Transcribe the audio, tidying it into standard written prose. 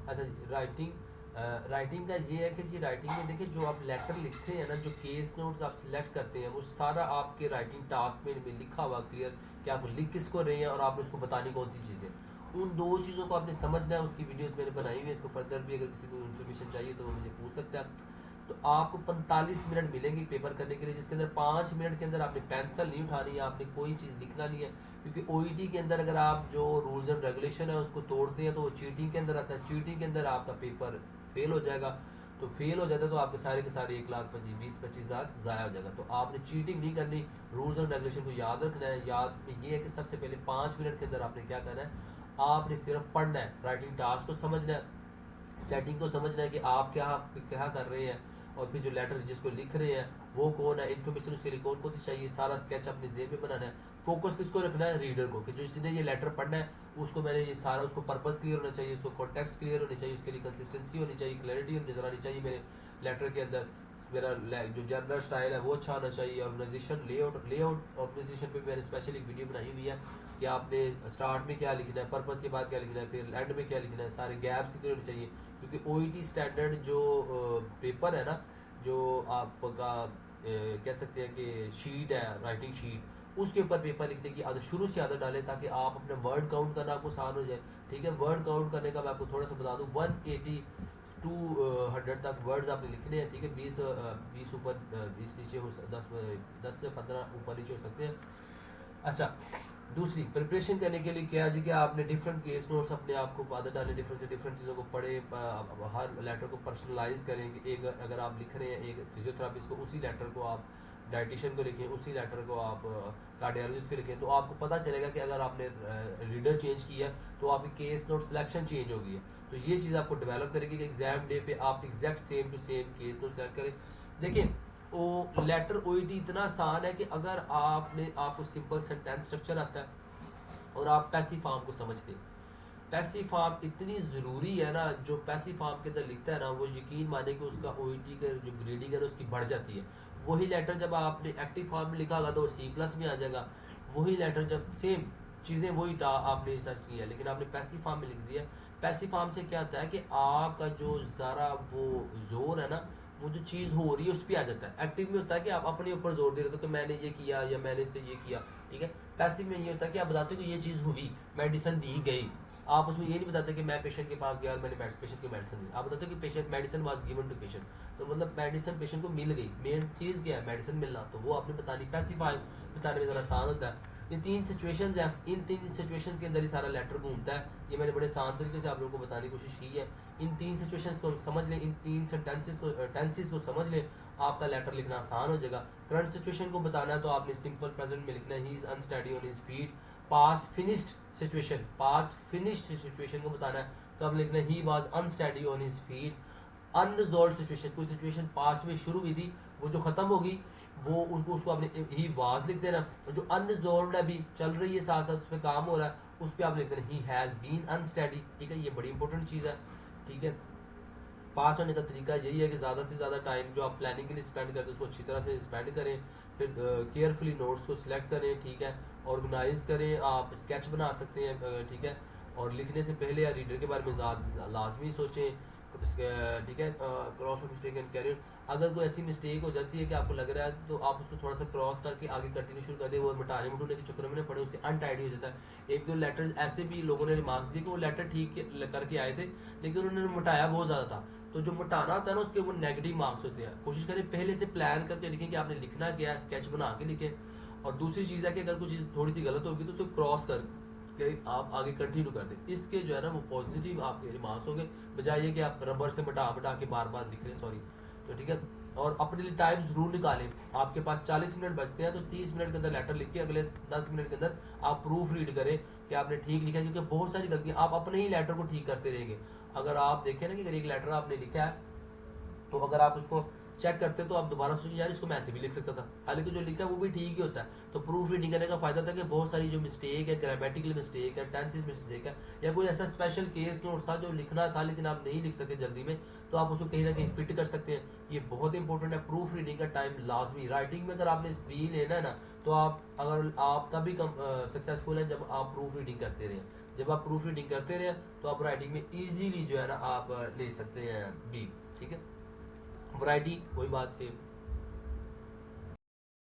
अच्छा जी, राइटिंग का ये है कि जी राइटिंग में देखिए जो आप लेटर लिखते हैं ना, जो केस नोट्स आप सिलेक्ट करते हैं वो सारा आपके राइटिंग टास्क में लिखा हुआ क्लियर कि आप लिख किसको रहे हैं और आपने उसको बतानी कौन सी चीज़ें। उन दो चीज़ों को आपने समझना है। उसकी वीडियोस मैंने बनाई हुई है, इसको फर्दर भी अगर किसी को इन्फॉर्मेशन चाहिए तो वो मुझे पूछ सकता है। तो आपको 45 मिनट मिलेंगे पेपर करने के लिए, जिसके अंदर 5 मिनट के अंदर आपने पेंसिल नहीं उठानी है, आपने कोई चीज़ लिखना नहीं है। क्योंकि ओईटी के अंदर अगर आप जो रूल्स एंड रेगुलेशन है उसको तोड़ते हैं तो वो चीटिंग के अंदर आता है। चीटिंग के अंदर आपका पेपर फेल हो जाएगा। तो फेल हो जाता है तो आपके सारे के सारे 1,20,25,000 ज़ाया हो जाएगा। तो आपने चीटिंग नहीं करनी, रूल्स एंड रेगुलेशन को याद रखना है। याद में ये है कि सबसे पहले 5 मिनट के अंदर आपने क्या करना है, आपने सिर्फ पढ़ना है, राइटिंग टास्क को समझना है, सेटिंग को समझना है कि आप क्या क्या कर रहे हैं, और फिर जो लेटर जिसको लिख रहे हैं वो कौन है, इन्फॉर्मेशन उसके लिए कौन कौन सी चाहिए, सारा स्केच अपने जेब में बनाना है। फोकस किसको रखना है, रीडर को, कि जो जिसने ये लेटर पढ़ना है उसको मैंने ये सारा, उसको पर्पस क्लियर होना चाहिए, उसको कॉन्टेक्स्ट क्लियर होनी चाहिए, उसके लिए कंसिस्टेंसी होनी चाहिए, क्लैरिटी नजर आनी चाहिए मेरे लेटर के अंदर। मेरा जो जनरल स्टाइल है वो अच्छा होना चाहिए। ऑर्गेनाइजेशन लेआउट ऑर्गेनाइजेशन पे मैंने स्पेशल एक वीडियो बनाई हुई है कि आपने स्टार्ट में क्या लिखना है, पर्पस के बाद क्या लिखना है, फिर एंड में क्या लिखना है, सारे गैप्स कितने होने चाहिए। क्योंकि ओईटी स्टैंडर्ड जो पेपर है ना, जो आपका कह सकते हैं कि शीट है, राइटिंग शीट, उसके ऊपर पेपर लिखने की आदत शुरू से आदत डालें ताकि आप अपने वर्ड काउंट करना आपको आसान हो जाए। ठीक है, वर्ड काउंट करने का मैं आपको थोड़ा सा बता दूं, 180 टू 100 तक वर्ड्स आपने लिखने हैं। ठीक है, 20 ऊपर 20 नीचे हो, 10 से 15 ऊपर नीचे हो सकते हैं। अच्छा, दूसरी प्रिपरेशन करने के लिए क्या है जी कि आपने डिफरेंट केस नोट्स अपने आप को आदत डालें, डिफरेंट से डिफरेंट चीज़ों को पढ़े, हर लेटर को पर्सनलाइज करें कि एक अगर आप लिख रहे हैं एक फिजियोथेरापिस्ट को, उसी लेटर को आप डाइटिशियन को लिखें, उसी लेटर को आप कार्डियोलॉजिस्ट को लिखें। तो आपको पता चलेगा कि अगर आपने रीडर चेंज किया तो आपकी केस नोट सिलेक्शन चेंज हो गई है। तो ये चीज़ आपको डेवलप करेगी कि एग्जाम डे पे आप exact same to same case not select करें। देखिए, वो लेटर ओईटी इतना आसान है कि अगर आपको सिंपल सेंटेंस स्ट्रक्चर आता है और आप पैसिव फॉर्म को समझते हैं। पैसिव फॉर्म इतनी ज़रूरी है ना, जो पैसिव फॉर्म के अंदर लिखता है ना वो यकीन माने कि उसका ओईटी का जो ग्रेडिंग है ना उसकी बढ़ जाती है। वही लेटर जब आपने एक्टिव फॉर्म में लिखा होगा तो सी प्लस में आ जाएगा। वही लेटर जब सेम चीज़ें वही आपने सर्च किया लेकिन आपने पैसिव फॉर्म में लिख दिया। पैसिव फॉर्म से क्या होता है कि आपका जो ज़रा वो जोर है ना, वो जो चीज़ हो रही है उस पर आ जाता है। एक्टिव में होता है कि आप अपने ऊपर जोर दे रहे हो कि मैंने ये किया या मैंने इससे ये किया। ठीक है, पैसिव में ये होता है कि आप बताते हो कि ये चीज़ हुई, मेडिसिन दी गई। आप उसमें ये नहीं बताते कि मैं पेशेंट के पास गया और मैंने पेशेंट को मेडिसिन दी। आप बताते हो कि patient medicine was given to patient. तो मतलब मेडिसिन पेशेंट को मिल गई, मेन चीज़ क्या है, मेडिसिन मिलना, तो वो आपने बतानी। पैसिफाई बताने में ज़रा आसान होता है। ये 3 सिचुएशंस हैं, इन 3 सिचुएशंस के अंदर ही सारा लेटर घूमता है। ये मैंने बड़े आसान तरीके से आप लोगों को बताने की कोशिश की है। इन 3 सिचुएशंस को समझ लें, इन 3 सेंटेंसेस को टेंसेस को समझ लें, आपका लेटर लिखना आसान हो जाएगा। करंट सिचुएशन को बताना है तो आपने सिंपल प्रेजेंट में लिखना है, he is unsteady on his feet. Past finished situation, past finished situation को बताना है तो आपने लिखना है he was unsteady on his feet. Unresolved situation, कोई सिचुएशन पास्ट में शुरू हुई थी वो जो खत्म होगी वो उसको आपने ही वाज लिख देना। जो अनरिजॉल्व अभी चल रही है साथ साथ उस पर काम हो रहा है उस पर आप लिख देना ही हैज बीन अनस्टडी। ठीक है, ये बड़ी इंपॉर्टेंट चीज़ है। ठीक है, पास होने का तरीका यही है कि ज़्यादा से ज़्यादा टाइम जो आप प्लानिंग के लिए स्पेंड करते हैं उसको अच्छी तरह से स्पेंड करें। फिर केयरफुली नोट्स को सिलेक्ट करें। ठीक है, ऑर्गेनाइज करें, आप स्केच बना सकते हैं। ठीक है, और लिखने से पहले या रीडर के बारे में लाजमी सोचें। ठीक है, क्रॉस मिस्टेक एंड कैरियर, अगर कोई ऐसी मिस्टेक हो जाती है कि आपको लग रहा है तो आप उसको थोड़ा सा क्रॉस करके आगे कंटिन्यू शुरू कर दें। वो मिटाने मटूने के चक्कर में ना पड़े, उससे अनटाइडी हो जाता है। एक दो लेटर्स ऐसे भी लोगों ने रिमार्क्स दिए कि वो लेटर ठीक करके आए थे लेकिन उन्होंने मिटाया बहुत ज़्यादा था। तो जो मिटाना होता है ना उसके वो नेगेटिव मार्क्स होते हैं। कोशिश करें पहले से प्लान करके लिखें कि आपने लिखना क्या है, स्केच बना के लिखें। और दूसरी चीज़ है कि अगर कोई चीज़ थोड़ी सी गलत होगी तो उसको क्रॉस कर के आप आगे कंटिन्यू कर दें। इसके जो है ना वो पॉजिटिव आपके रिमार्क्स होंगे, बजाय ये कि आप रबर से मिटा मिटा के बार बार लिख रहे हैं। सॉरी। तो ठीक है, और अपने लिए टाइम जरूर निकालें। आपके पास 40 मिनट बचते हैं तो 30 मिनट के अंदर लेटर लिख के अगले 10 मिनट के अंदर आप प्रूफ रीड करें कि आपने ठीक लिखा है। क्योंकि बहुत सारी गलतियां आप अपने ही लेटर को ठीक करते रहेंगे। अगर आप देखें ना कि अगर एक लेटर आपने लिखा है तो अगर आप उसको चेक करते तो आप दोबारा सोचिए यार इसको मैं ऐसे भी लिख सकता था, हालांकि जो लिखा है वो भी ठीक ही होता है। तो प्रूफ रीडिंग करने का फायदा था कि बहुत सारी जो मिस्टेक है, ग्रामेटिकल मिस्टेक है, टेंसेस मिस्टेक है, या कोई ऐसा स्पेशल केस नोट था जो लिखना था लेकिन आप नहीं लिख सके जल्दी में, तो आप उसको कहीं ना कहीं फिट कर सकते हैं। ये बहुत इंपॉर्टेंट है, प्रूफ रीडिंग का टाइम लाजमी। राइटिंग में अगर आपने स्पीड लेना है ना तो आप अगर आप तभी सक्सेसफुल है जब आप प्रूफ रीडिंग करते रहे। जब आप प्रूफ रीडिंग करते रहे तो आप राइटिंग में इजीली जो है ना आप ले सकते हैं बी। ठीक है, वैरायटी वही बात सेम।